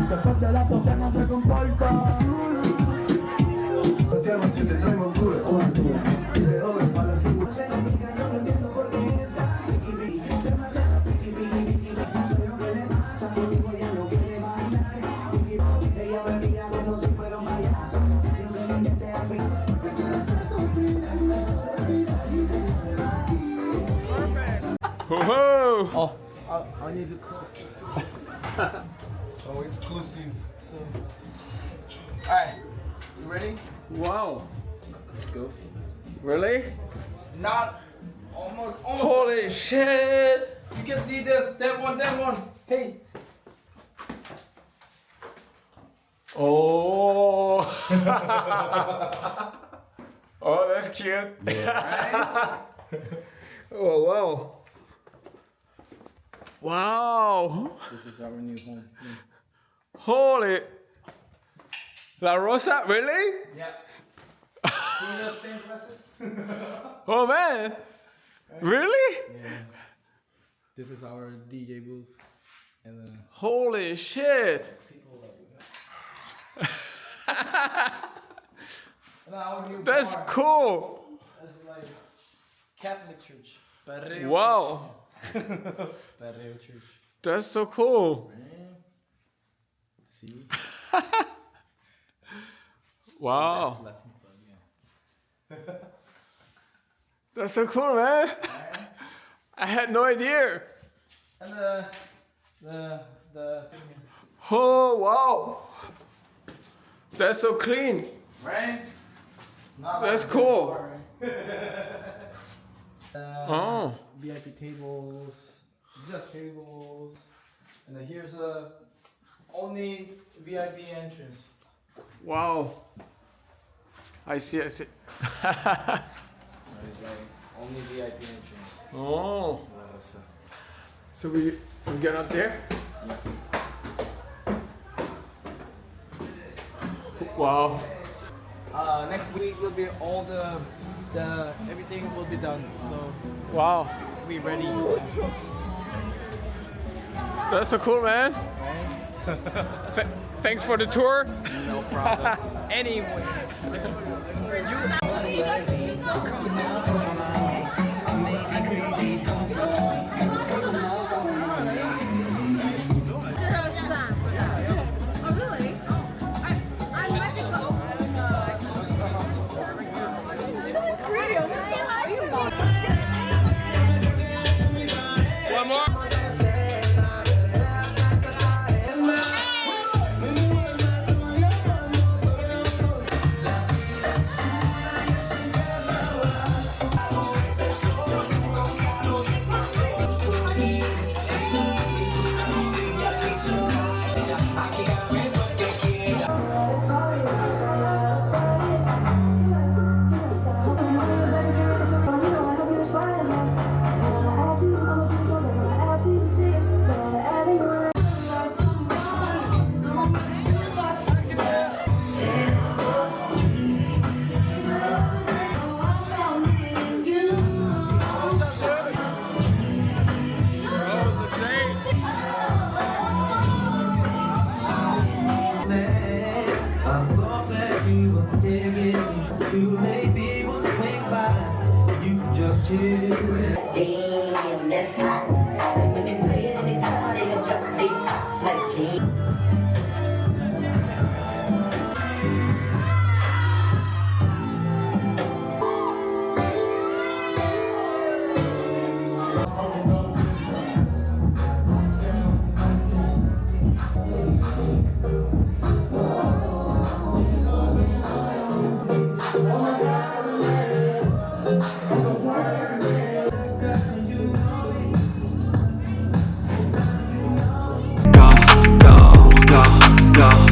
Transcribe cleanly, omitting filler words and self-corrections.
Después de las 12 no se comporta. Hacía noche te traigo un culo. Y le doy para la segunda. Se complica, no lo entiendo por qué está. Demasiado piqui, no sé lo que le pasa. Contigo ya no quiere bailar. Ella bebía como si fuera un payaso. Yo que le intenté a mí. Oh, I need to close this. So exclusive. So, alright, you ready? Wow. Let's go. Really? It's not almost. Holy shit! You can see this. That one. Hey. Oh. Oh, that's cute. Right? Oh wow. Wow. This is our new home. Holy. La Rosa, really? Yeah. See those same glasses? Oh man. Really? Yeah. This is our DJ booth. And then Holy shit. people love it. And our new That's bar. cool. It's like Catholic church. Barrio Wow. church. Barrio church. That's so cool. Right? See? Wow. That's Latin club, yeah. That's so cool, man. I had no idea. And the thing, Oh wow. That's so clean. right? It's not That's like cool. Oh. VIP tables, just tables, and then here's only VIP entrance. Wow. I see. So it's like only VIP entrance. Oh. So, So we get up there? Wow. next week will be all the everything will be done. So Wow. we ready. That's so cool, man. Thanks for the tour. No problem. Anyway. One more. Damn, that's hot. When they play it in the car, they gon' drop their tops like damn. Go,